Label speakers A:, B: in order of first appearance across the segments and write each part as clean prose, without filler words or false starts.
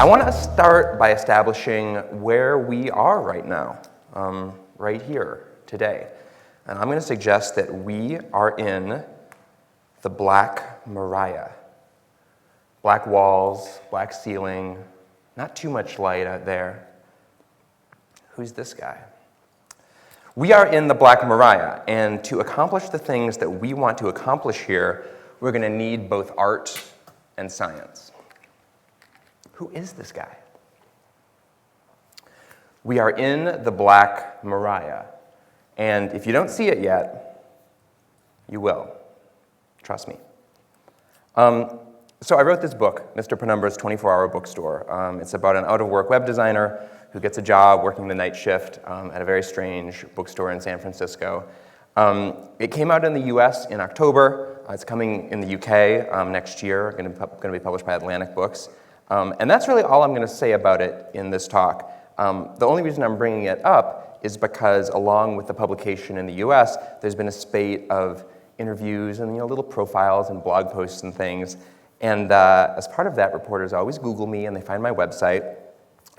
A: want to start by establishing where we are right now, right here, today. And I'm going to suggest that we are in the Black Maria. Black walls, black ceiling, not too much light out there. Who's this guy? We are in the Black Maria, and to accomplish the things that we want to accomplish here, we're going to need both art and science. Who is this guy? We are in the Black Maria, and if you don't see it yet, you will. Trust me. So I wrote this book, Mr. Penumbra's 24-Hour Bookstore. It's about an out-of-work web designer who gets a job working the night shift at a very strange bookstore in San Francisco. It came out in the US in October. It's coming in the UK next year, going to be published by Atlantic Books. And that's really all I'm going to say about it in this talk. The only reason I'm bringing it up is because along with the publication in the US, there's been a spate of interviews and little profiles and blog posts and things. And as part of that, reporters always Google me and they find my website.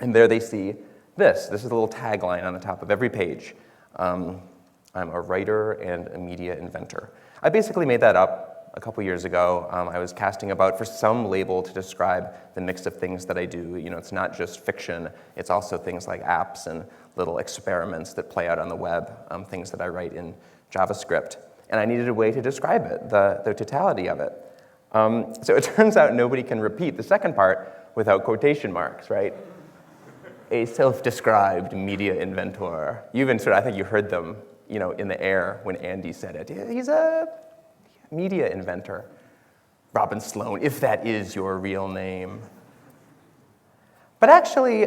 A: And there they see this. This is a little tagline on the top of every page. I'm a writer and a media inventor. I basically made that up a couple years ago. I was casting about for some label to describe the mix of things that I do. It's not just fiction. It's also things like apps and little experiments that play out on the web, things that I write in JavaScript. And I needed a way to describe it, the totality of it. So it turns out nobody can repeat the second part without quotation marks, right? A self-described media inventor. You even I think you heard them, in the air when Andy said it. He's a media inventor. Robin Sloan, if that is your real name. But actually,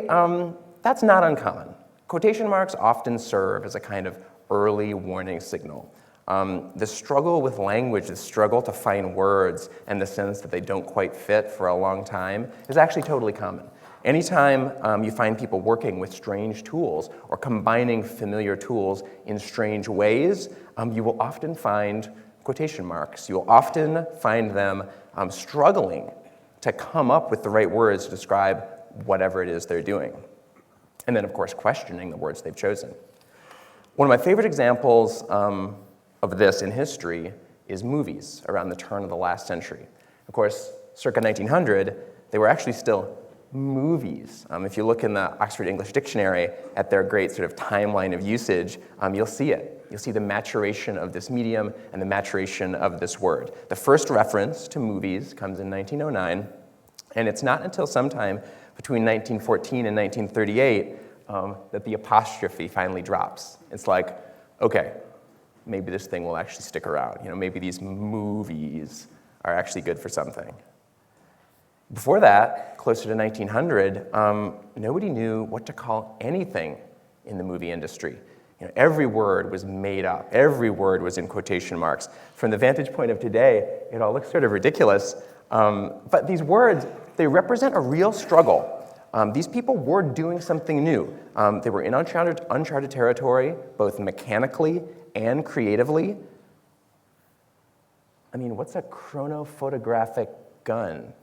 A: that's not uncommon. Quotation marks often serve as a kind of early warning signal. The struggle with language, the struggle to find words and the sense that they don't quite fit for a long time is actually totally common. Anytime you find people working with strange tools or combining familiar tools in strange ways, you will often find quotation marks. You'll often find them struggling to come up with the right words to describe whatever it is they're doing. And then, of course, questioning the words they've chosen. One of my favorite examples of this in history is movies around the turn of the last century. Of course, circa 1900, they were actually still movies. If you look in the Oxford English Dictionary at their great sort of timeline of usage, you'll see it. You'll see the maturation of this medium and the maturation of this word. The first reference to movies comes in 1909, and it's not until sometime between 1914 and 1938 that the apostrophe finally drops. It's like, okay, maybe this thing will actually stick around. Maybe these movies are actually good for something. Before that, closer to 1900, nobody knew what to call anything in the movie industry. Every word was made up. Every word was in quotation marks. From the vantage point of today, it all looks sort of ridiculous. But these words, they represent a real struggle. These people were doing something new. They were in uncharted territory, both mechanically and creatively. What's a chronophotographic gun?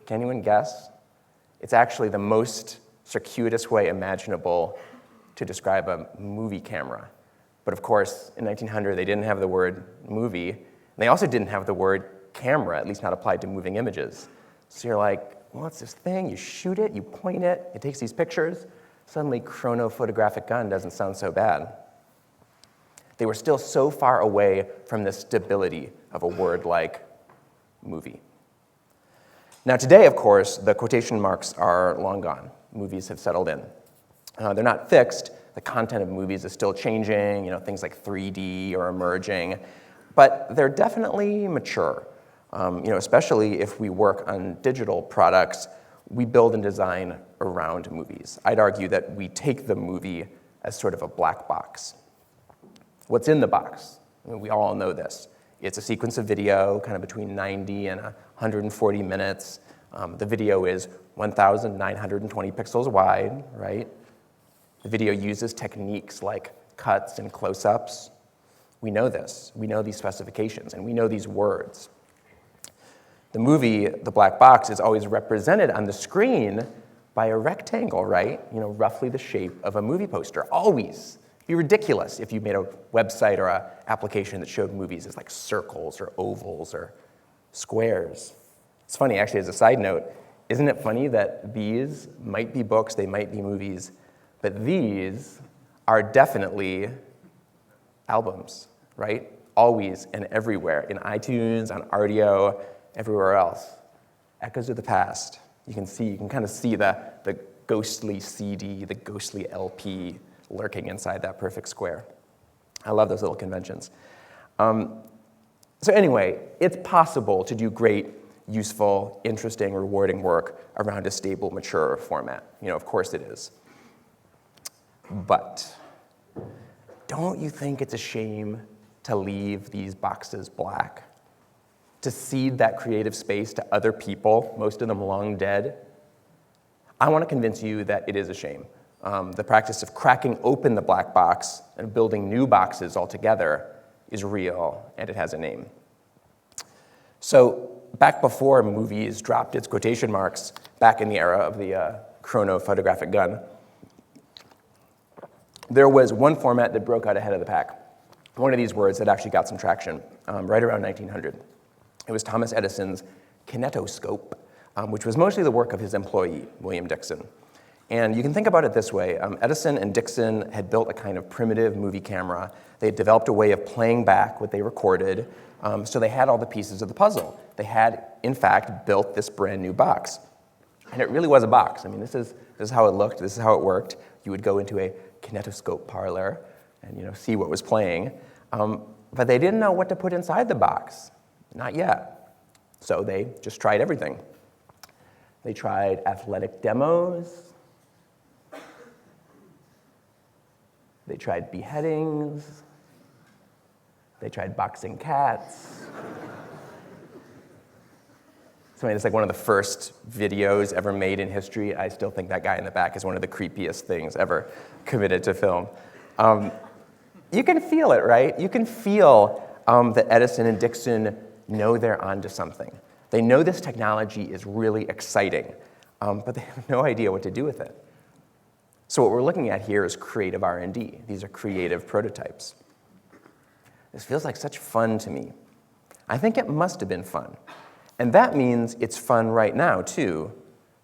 A: Can anyone guess? It's actually the most circuitous way imaginable to describe a movie camera. But of course, in 1900, they didn't have the word movie. And they also didn't have the word camera, at least not applied to moving images. So you're like, well, it's this thing, you shoot it, you point it, it takes these pictures. Suddenly, chronophotographic gun doesn't sound so bad. They were still so far away from the stability of a word like movie. Now today, of course, the quotation marks are long gone. Movies have settled in. They're not fixed. The content of movies is still changing, things like 3D are emerging, but they're definitely mature. Especially if we work on digital products, we build and design around movies. I'd argue that we take the movie as sort of a black box. What's in the box? We all know this. It's a sequence of video, kind of between 90 and 140 minutes. The video is 1,920 pixels wide, right? The video uses techniques like cuts and close-ups. We know this. We know these specifications, and we know these words. The movie, the black box, is always represented on the screen by a rectangle, right? Roughly the shape of a movie poster, always. It'd be ridiculous if you made a website or an application that showed movies as like circles or ovals or squares. It's funny, actually, as a side note, isn't it funny that these might be books, they might be movies, but these are definitely albums, right? Always and everywhere, in iTunes, on Rdio, everywhere else. Echoes of the past. You can kind of see the ghostly CD, the ghostly LP lurking inside that perfect square. I love those little conventions. So anyway, it's possible to do great, useful, interesting, rewarding work around a stable, mature format. Of course it is. But don't you think it's a shame to leave these boxes black? To cede that creative space to other people, most of them long dead? I want to convince you that it is a shame. The practice of cracking open the black box and building new boxes altogether is real, and it has a name. So back before movies dropped its quotation marks, back in the era of the chronophotographic gun, there was one format that broke out ahead of the pack. One of these words that actually got some traction right around 1900. It was Thomas Edison's kinetoscope, which was mostly the work of his employee, William Dixon. And you can think about it this way. Edison and Dixon had built a kind of primitive movie camera. They had developed a way of playing back what they recorded, so they had all the pieces of the puzzle. They had, in fact, built this brand new box. And it really was a box. I mean, this is how it looked. This is how it worked. You would go into a kinetoscope parlor and see what was playing. But they didn't know what to put inside the box. Not yet. So they just tried everything. They tried athletic demos. They tried beheadings. They tried boxing cats. So it's like one of the first videos ever made in history. I still think that guy in the back is one of the creepiest things ever committed to film. You can feel it, right? You can feel that Edison and Dixon know they're onto something. They know this technology is really exciting, but they have no idea what to do with it. So what we're looking at here is creative R&D. These are creative prototypes. This feels like such fun to me. I think it must have been fun. And that means it's fun right now, too,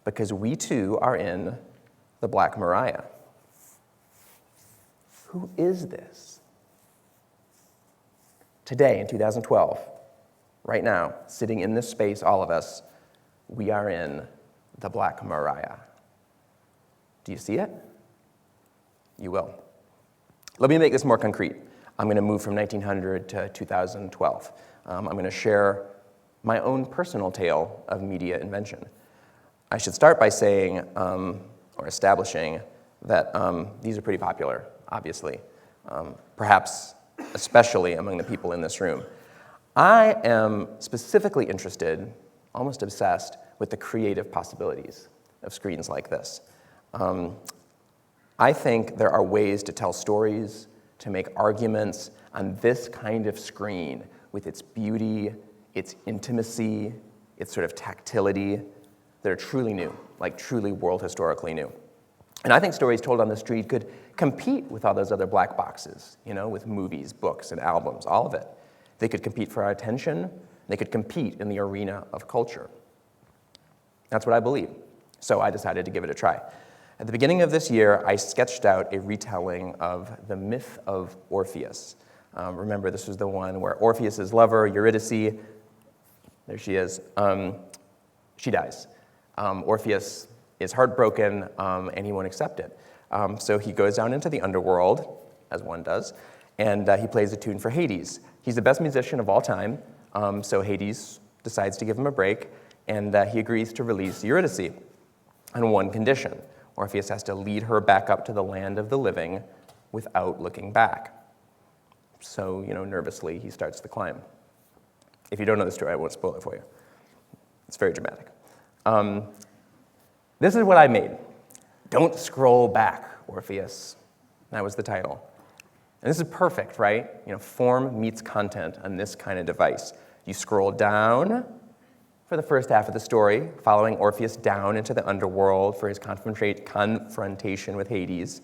A: because we, too, are in the Black Mariah. Who is this? Today, in 2012, right now, sitting in this space, all of us, we are in the Black Mariah. Do you see it? You will. Let me make this more concrete. I'm going to move from 1900 to 2012. I'm going to share my own personal tale of media invention. I should start by saying, or establishing, that these are pretty popular, obviously, perhaps especially among the people in this room. I am specifically interested, almost obsessed, with the creative possibilities of screens like this. I think there are ways to tell stories, to make arguments on this kind of screen with its beauty, its intimacy, its sort of tactility, that are truly new, like truly world historically new. And I think stories told on the street could compete with all those other black boxes, with movies, books, and albums, all of it. They could compete for our attention. They could compete in the arena of culture. That's what I believe. So I decided to give it a try. At the beginning of this year, I sketched out a retelling of the myth of Orpheus. Remember, this was the one where Orpheus's lover, Eurydice, there she is, she dies. Orpheus is heartbroken, and he won't accept it. So he goes down into the underworld, as one does, and he plays a tune for Hades. He's the best musician of all time, so Hades decides to give him a break, and he agrees to release Eurydice on one condition. Orpheus has to lead her back up to the land of the living without looking back. So, nervously, he starts the climb. If you don't know the story, I won't spoil it for you. It's very dramatic. This is what I made. Don't scroll back, Orpheus. That was the title. And this is perfect, right? Form meets content on this kind of device. You scroll down, for the first half of the story, following Orpheus down into the underworld for his confrontation with Hades.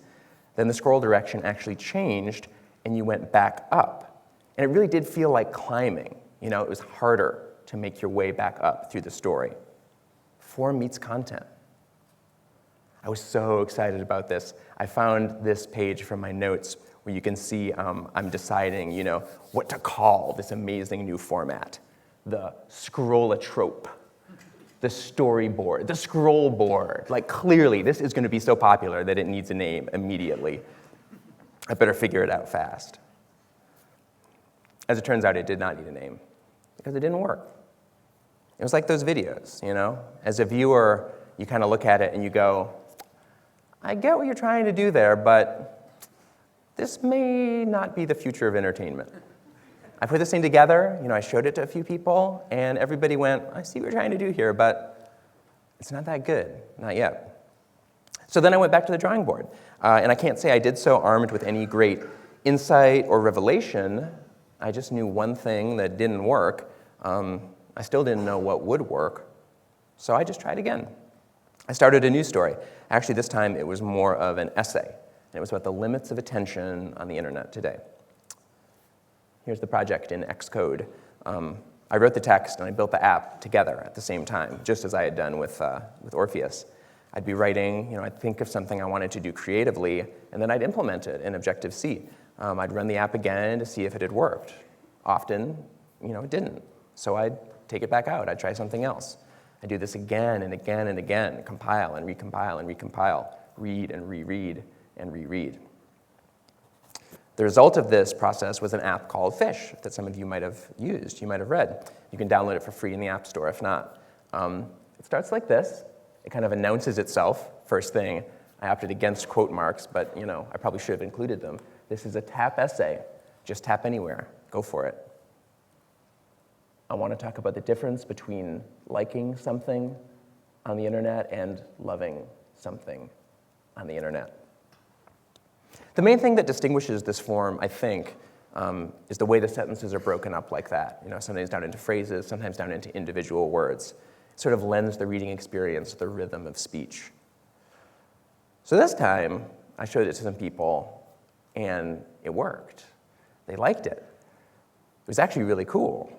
A: Then the scroll direction actually changed, and you went back up. And it really did feel like climbing. You know, it was harder to make your way back up through the story. Form meets content. I was so excited about this. I found this page from my notes where you can see I'm deciding, what to call this amazing new format. The scroll-a-trope, the storyboard, the scroll board. Like, clearly, this is going to be so popular that it needs a name immediately. I better figure it out fast. As it turns out, it did not need a name because it didn't work. It was like those videos, As a viewer, you kind of look at it and you go, I get what you're trying to do there, but this may not be the future of entertainment. I put this thing together, I showed it to a few people, and everybody went, I see what you're trying to do here, but it's not that good, not yet. So then I went back to the drawing board, and I can't say I did so armed with any great insight or revelation. I just knew one thing that didn't work. I still didn't know what would work, so I just tried again. I started a new story. Actually, this time it was more of an essay, and it was about the limits of attention on the internet today. Here's the project in Xcode. I wrote the text and I built the app together at the same time, just as I had done with Orpheus. I'd be writing, I'd think of something I wanted to do creatively, and then I'd implement it in Objective-C. I'd run the app again to see if it had worked. Often, it didn't. So I'd take it back out. I'd try something else. I'd do this again and again and again, compile and recompile and recompile, read and reread and reread. The result of this process was an app called Fish that some of you might have used, you might have read. You can download it for free in the App Store if not. It starts like this. It kind of announces itself, first thing. I opted against quote marks, but I probably should have included them. This is a tap essay. Just tap anywhere. Go for it. I want to talk about the difference between liking something on the internet and loving something on the internet. The main thing that distinguishes this form, I think, is the way the sentences are broken up like that. Sometimes down into phrases, sometimes down into individual words. It sort of lends the reading experience the rhythm of speech. So this time, I showed it to some people, and it worked. They liked it. It was actually really cool.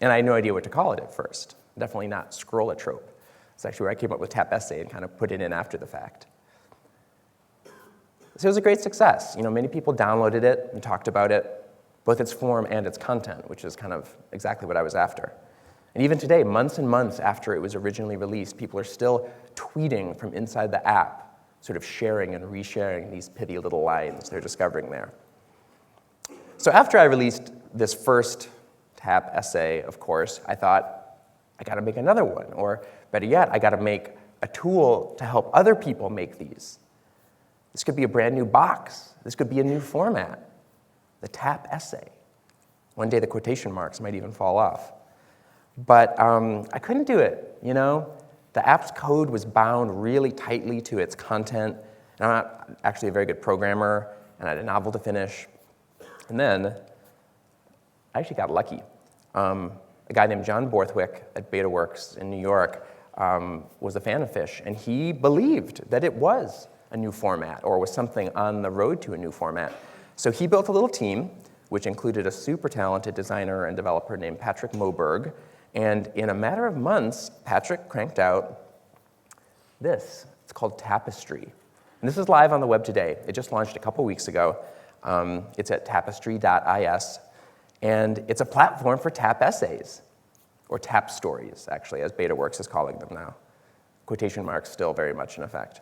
A: And I had no idea what to call it at first. Definitely not scroll-a-trope. It's actually where I came up with tap essay and kind of put it in after the fact. So it was a great success. Many people downloaded it and talked about it, both its form and its content, which is kind of exactly what I was after. And even today, months and months after it was originally released, people are still tweeting from inside the app, sort of sharing and resharing these pithy little lines they're discovering there. So after I released this first tap essay, of course, I thought, I got to make another one. Or better yet, I got to make a tool to help other people make these. This could be a brand new box. This could be a new format. The tap essay. One day the quotation marks might even fall off. But I couldn't do it, The app's code was bound really tightly to its content. And I'm not actually a very good programmer, and I had a novel to finish. And then I actually got lucky. A guy named John Borthwick at BetaWorks in New York was a fan of Fish, and he believed that it was a new format or was something on the road to a new format. So he built a little team, which included a super talented designer and developer named Patrick Moberg. And in a matter of months, Patrick cranked out this. It's called Tapestry. And this is live on the web today. It just launched a couple weeks ago. It's at tapestry.is. And it's a platform for tap essays, or tap stories, actually, as BetaWorks is calling them now. Quotation marks still very much in effect.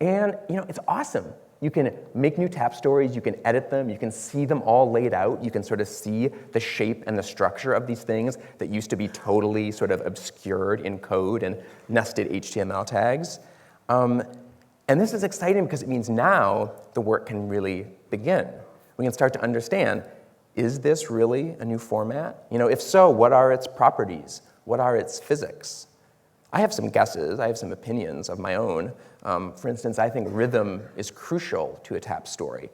A: And, it's awesome. You can make new tap stories, you can edit them, you can see them all laid out, you can sort of see the shape and the structure of these things that used to be totally sort of obscured in code and nested HTML tags. And this is exciting because it means now the work can really begin. We can start to understand, is this really a new format? If so, what are its properties? What are its physics? I have some guesses, I have some opinions of my own. For instance, I think rhythm is crucial to a tap story.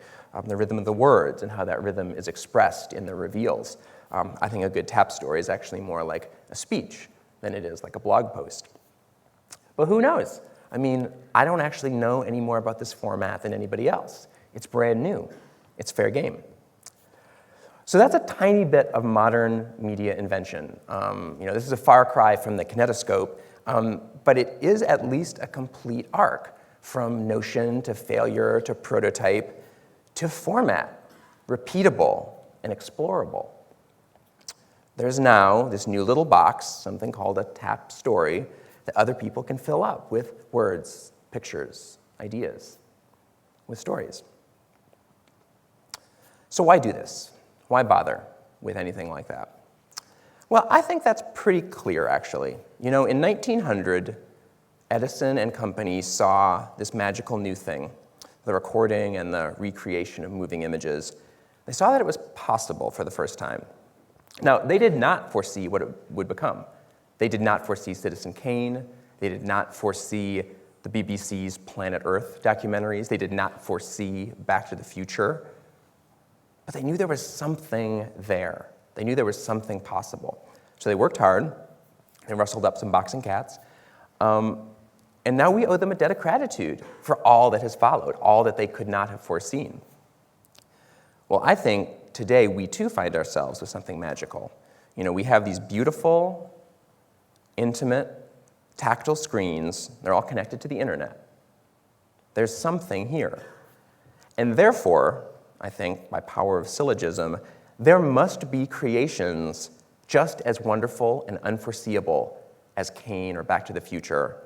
A: The rhythm of the words and how that rhythm is expressed in the reveals. I think a good tap story is actually more like a speech than it is like a blog post. But who knows? I mean, I don't actually know any more about this format than anybody else. It's brand new. It's fair game. So that's a tiny bit of modern media invention. This is a far cry from the kinetoscope, but it is at least a complete arc from notion to failure to prototype to format, repeatable and explorable. There's now this new little box, something called a tap story, that other people can fill up with words, pictures, ideas, with stories. So why do this? Why bother with anything like that? Well, I think that's pretty clear, actually. In 1900, Edison and company saw this magical new thing, the recording and the recreation of moving images. They saw that it was possible for the first time. Now, they did not foresee what it would become. They did not foresee Citizen Kane. They did not foresee the BBC's Planet Earth documentaries. They did not foresee Back to the Future. But they knew there was something there. They knew there was something possible. So they worked hard. They rustled up some boxing cats. And now we owe them a debt of gratitude for all that has followed, all that they could not have foreseen. Well, I think today we too find ourselves with something magical. We have these beautiful, intimate, tactile screens. They're all connected to the internet. There's something here. And therefore, I think, by power of syllogism, there must be creations just as wonderful and unforeseeable as Kane or Back to the Future,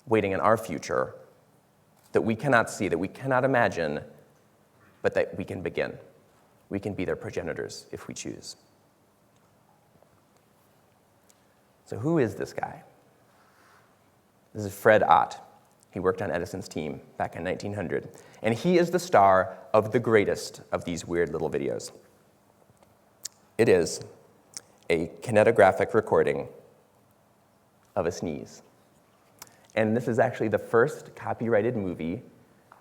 A: waiting in our future, that we cannot see, that we cannot imagine, but that we can begin. We can be their progenitors if we choose. So who is this guy? This is Fred Ott. He worked on Edison's team back in 1900. And he is the star of the greatest of these weird little videos. It is a kinetographic recording of a sneeze. And this is actually the first copyrighted movie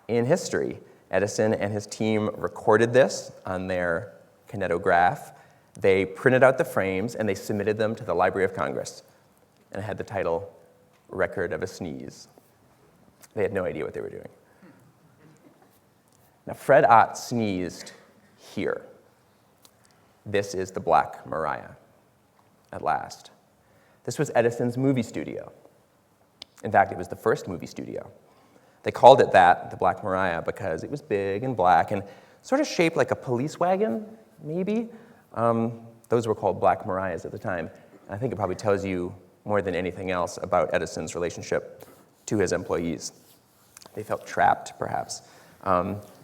A: in history. Edison and his team recorded this on their kinetograph. They printed out the frames and they submitted them to the Library of Congress. And it had the title, Record of a Sneeze. They had no idea what they were doing. Now, Fred Ott sneezed here. This is the Black Maria, at last. This was Edison's movie studio. In fact, it was the first movie studio. They called it that, the Black Maria, because it was big and black and sort of shaped like a police wagon, maybe. Those were called Black Marias at the time. I think it probably tells you more than anything else about Edison's relationship to his employees. They felt trapped, perhaps.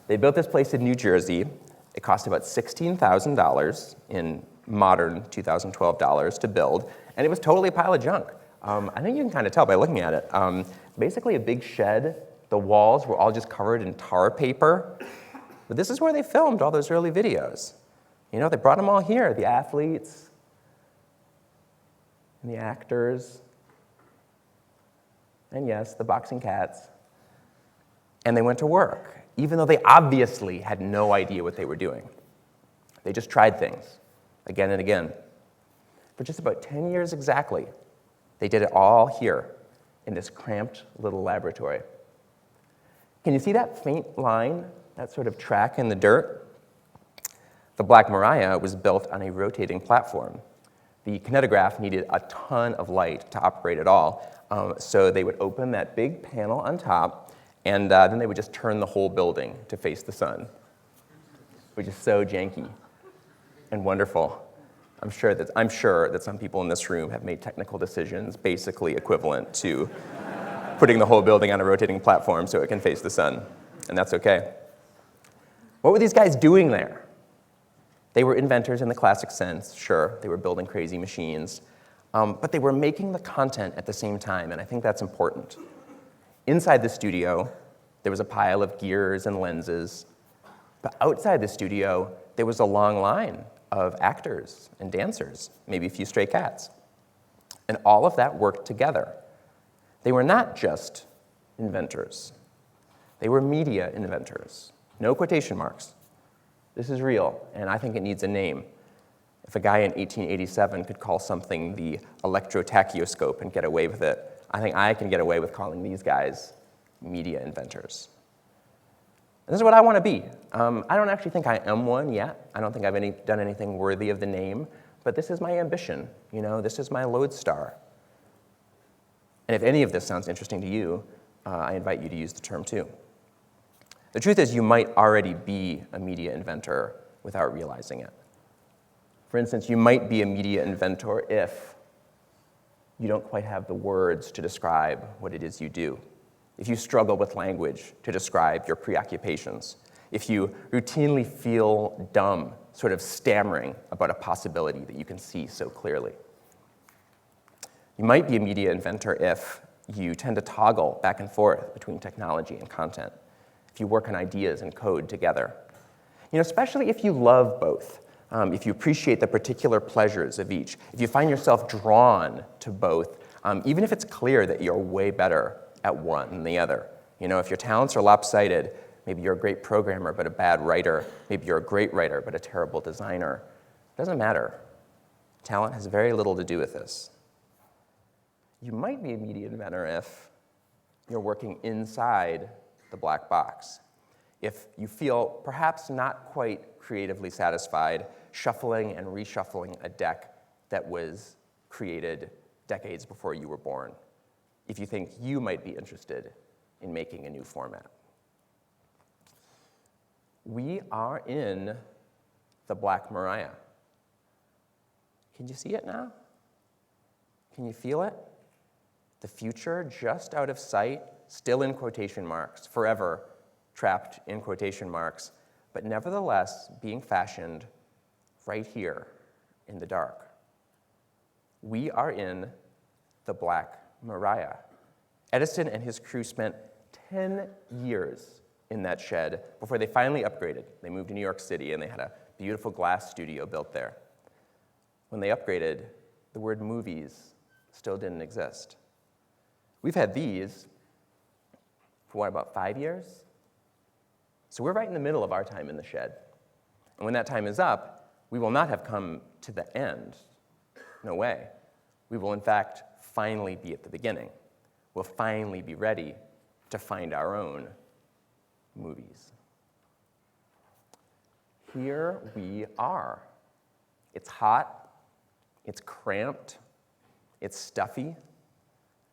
A: They built this place in New Jersey. It cost about $16,000 in modern 2012 dollars to build, and it was totally a pile of junk. I think you can kind of tell by looking at it. Basically a big shed. The walls were all just covered in tar paper. But this is where they filmed all those early videos. They brought them all here, the athletes and the actors, and yes, the boxing cats. And they went to work, even though they obviously had no idea what they were doing. They just tried things again and again. For just about 10 years exactly, they did it all here in this cramped little laboratory. Can you see that faint line, that sort of track in the dirt? The Black Maria was built on a rotating platform. The kinetograph needed a ton of light to operate at all, so they would open that big panel on top, and then they would just turn the whole building to face the sun, which is so janky and wonderful. I'm sure that some people in this room have made technical decisions basically equivalent to putting the whole building on a rotating platform so it can face the sun, and that's okay. What were these guys doing there? They were inventors in the classic sense, sure. They were building crazy machines, but they were making the content at the same time, and I think that's important. Inside the studio, there was a pile of gears and lenses, but outside the studio, there was a long line of actors and dancers, maybe a few stray cats. And all of that worked together. They were not just inventors. They were media inventors. No quotation marks. This is real, and I think it needs a name. If a guy in 1887 could call something the electrotachyoscope and get away with it, I think I can get away with calling these guys media inventors. And this is what I want to be. I don't actually think I am one yet. I don't think I've done anything worthy of the name, but this is my ambition. This is my lodestar. And if any of this sounds interesting to you, I invite you to use the term too. The truth is, you might already be a media inventor without realizing it. For instance, you might be a media inventor if you don't quite have the words to describe what it is you do, if you struggle with language to describe your preoccupations, if you routinely feel dumb, sort of stammering about a possibility that you can see so clearly. You might be a media inventor if you tend to toggle back and forth between technology and content, if you work on ideas and code together. Especially if you love both. If you appreciate the particular pleasures of each, if you find yourself drawn to both, even if it's clear that you're way better at one than the other. If your talents are lopsided, maybe you're a great programmer but a bad writer, maybe you're a great writer but a terrible designer. It doesn't matter. Talent has very little to do with this. You might be a media inventor if you're working inside the black box. If you feel perhaps not quite creatively satisfied shuffling and reshuffling a deck that was created decades before you were born. If you think you might be interested in making a new format. We are in the Black Mariah. Can you see it now? Can you feel it? The future just out of sight, still in quotation marks, forever trapped in quotation marks, but nevertheless being fashioned right here in the dark. We are in the Black Mariah. Edison and his crew spent 10 years in that shed before they finally upgraded. They moved to New York City and they had a beautiful glass studio built there. When they upgraded, the word movies still didn't exist. We've had these for about 5 years? So we're right in the middle of our time in the shed. And when that time is up, we will not have come to the end. No way. We will, in fact, finally be at the beginning. We'll finally be ready to find our own movies. Here we are. It's hot, it's cramped, it's stuffy.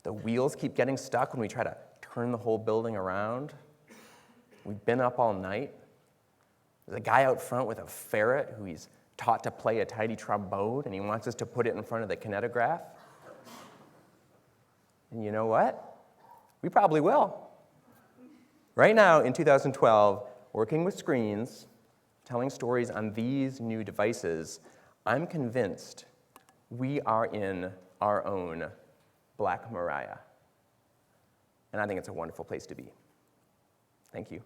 A: The wheels keep getting stuck when we try to turn the whole building around. We've been up all night. There's a guy out front with a ferret who he's taught to play a tiny trombone, and he wants us to put it in front of the kinetograph. And you know what? We probably will. Right now, in 2012, working with screens, telling stories on these new devices, I'm convinced we are in our own Black Mariah. And I think it's a wonderful place to be. Thank you.